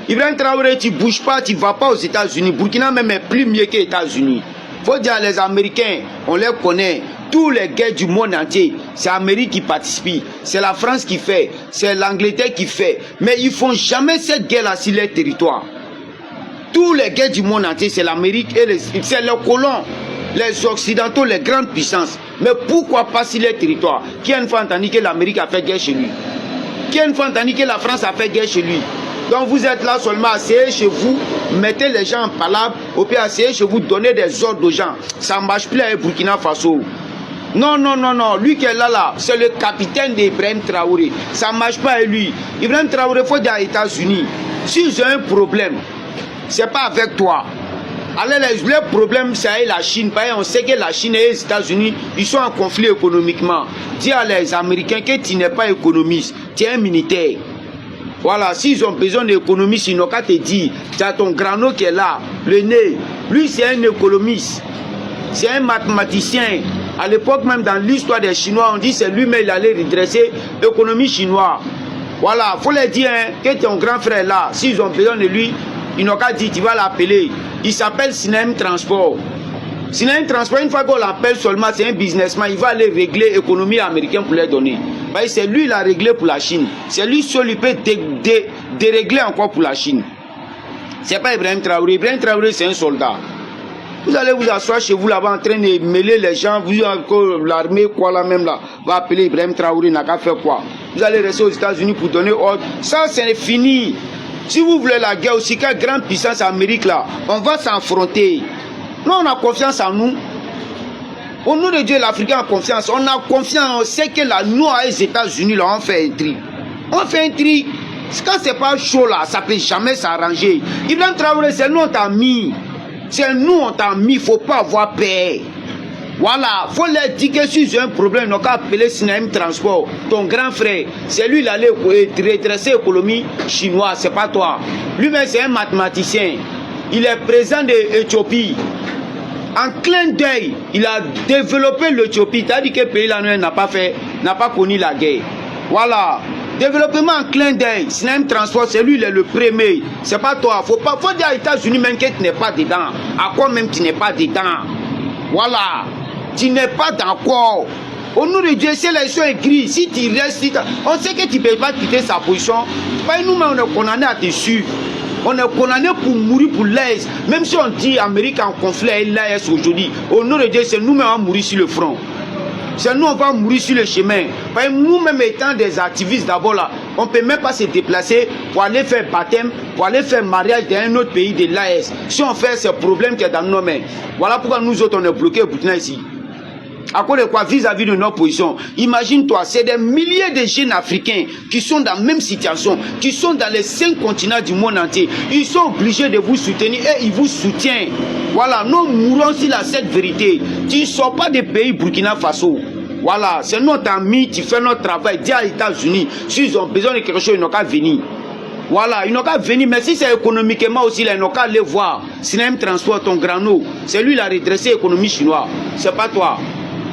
Ibrahim Traoré, tu ne bouges pas, tu ne vas pas aux États-Unis. Burkina même est plus mieux que les États-Unis. Il faut dire les Américains, on les connaît. Tous les guerres du monde entier, c'est l'Amérique qui participe, c'est la France qui fait, c'est l'Angleterre qui fait. Mais ils ne font jamais cette guerre-là sur les territoires. Tous les guerres du monde entier, c'est l'Amérique et c'est les colons, les Occidentaux, les grandes puissances. Mais pourquoi pas sur les territoires? Qui a une fois entendu que l'Amérique a fait guerre chez lui? Qui a une fois entendu que la France a fait guerre chez lui? Donc vous êtes là seulement, asseyez chez vous, mettez les gens en palabre, au pire asseyez chez vous, donnez des ordres aux gens. Ça ne marche plus avec Burkina Faso. Non, non, non, non, lui qui est là, c'est le capitaine d'Ibrahim Traoré. Ça ne marche pas avec lui. Ibrahim Traoré, il faut dire aux États-Unis, s'ils ont un problème, ce n'est pas avec toi. Alors le problème, c'est avec la Chine. On sait que la Chine et les États-Unis, ils sont en conflit économiquement. Dis à les Américains que tu n'es pas économiste, tu es un militaire. Voilà, s'ils ont besoin d'économistes, ils n'ont qu'à te dire, tu as ton grano qui est là, le nez. Lui, c'est un économiste. C'est un mathématicien. À l'époque même, dans l'histoire des Chinois, on dit que c'est lui-même qui allait redresser l'économie chinoise. Voilà, il faut leur dire hein, que ton grand frère là, s'ils ont besoin de lui, ils n'ont qu'à dire, tu vas l'appeler. Il s'appelle Sinem Transport. Sinem Transport, une fois qu'on l'appelle seulement, c'est un businessman, il va aller régler l'économie américaine pour les donner. C'est lui qui l'a réglé pour la Chine. C'est lui seul qui peut dérégler encore pour la Chine. Ce n'est pas Ibrahim Traoré. Ibrahim Traoré, c'est un soldat. Vous allez vous asseoir chez vous là-bas en train de mêler les gens. Vous encore l'armée, quoi là même là, va appeler Ibrahim Traoré, n'a qu'à faire quoi? Vous allez rester aux États-Unis pour donner ordre. Ça, c'est fini. Si vous voulez la guerre aussi, quelle grande puissance Amérique là, on va s'affronter. Nous, on a confiance en nous. Au nom de Dieu, l'Africain a confiance. On a confiance, on sait que là, nous, les États-Unis, là, on fait un tri. On fait un tri. Quand c'est pas chaud là, ça peut jamais s'arranger. Ibrahim Traoré, c'est nous, on t'a mis. C'est nous, on t'a mis, il ne faut pas avoir peur. Voilà, il faut leur dire que si j'ai un problème, ils n'ont qu'à appeler Sinem Transport, ton grand frère. C'est lui qui allait redresser l'économie chinoise, c'est pas toi. Lui-même, c'est un mathématicien. Il est président de l'Éthiopie. En clin d'œil, il a développé l'Éthiopie. C'est-à-dire que le pays là n'a pas connu la guerre. Voilà. Développement en clin d'œil, Sinem Transport, c'est lui le premier. C'est pas toi. Faut dire aux États-Unis même que tu n'es pas dedans. À quoi même tu n'es pas dedans? Voilà. Tu n'es pas d'accord. Au nom de Dieu, si l'élection est grise, si tu restes, on sait que tu ne peux pas quitter sa position. Nous-mêmes, on est condamnés à te suivre. On est condamné pour mourir pour l'Est. Même si on dit Amérique en conflit avec l'Est aujourd'hui, au nom de Dieu, c'est nous-mêmes qui allons mourir sur le front. C'est nous, on va mourir sur le chemin. Nous-mêmes étant des activistes d'abord là, on ne peut même pas se déplacer pour aller faire baptême, pour aller faire mariage dans un autre pays de l'AS. Si on fait ce problème qui est dans nos mains. Voilà pourquoi nous autres, on est bloqués au Burkina ici. À cause de quoi, vis-à-vis de notre position, imagine-toi, c'est des milliers de jeunes africains qui sont dans la même situation, qui sont dans les 5 continents du monde entier. Ils sont obligés de vous soutenir et ils vous soutiennent. Voilà, nous mourons sur cette vérité. Tu ne sors pas des pays Burkina Faso. Voilà, c'est notre ami, tu fais notre travail. Dis aux États-Unis, s'ils ont besoin de quelque chose, ils n'ont qu'à venir. Voilà, ils n'ont qu'à venir, mais si c'est économiquement aussi, ils n'ont qu'à aller voir. Sinem Transport, ton grano, c'est lui qui a redressé l'économie chinoise. C'est pas toi.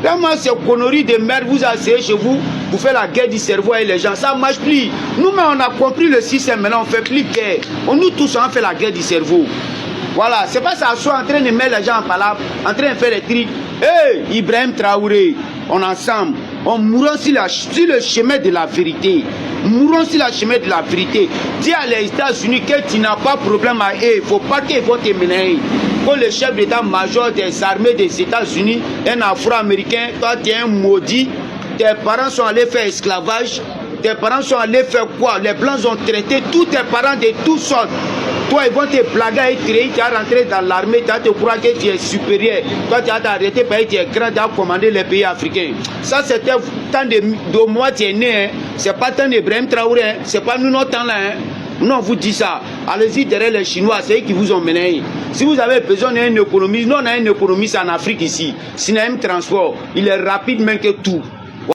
Vraiment, ces conneries de merde, vous asseyez chez vous, vous faites la guerre du cerveau avec les gens. Ça ne marche plus. Nous-mêmes, on a compris le système, maintenant on ne fait plus guerre. Nous tous, on fait la guerre du cerveau. Voilà, c'est pas ça, soit en train de mettre les gens en palabre, en train de faire des trucs. Hey, Ibrahim Traoré, on est ensemble. On mourra sur le chemin de la vérité. Mourons sur le chemin de la vérité. Dis à les États-Unis que tu n'as pas de problème à eux. Il ne faut pas qu'ils vont te mener. Quand le chef d'état-major des armées des États-Unis, un Afro-Américain, toi tu es un maudit, tes parents sont allés faire esclavage, tes parents sont allés faire quoi? Les Blancs ont traité tous tes parents de toutes sortes. Toi, ils vont te blaguer et te tu as rentré dans l'armée, tu as te croire que tu es supérieur. Toi, tu as arrêté parce que tu es grand, tu as commandé les pays africains. Ça, c'était tant de mois tu es né. Hein. Ce n'est pas tant d'Ibrahim Traoré, hein. Ce n'est pas nous notre temps là. Hein. Non, on vous dit ça. Allez-y derrière les Chinois, c'est eux qui vous ont mené. Si vous avez besoin d'une économie, nous on a une économie en Afrique ici. Sinem Transport, il est rapide même que tout.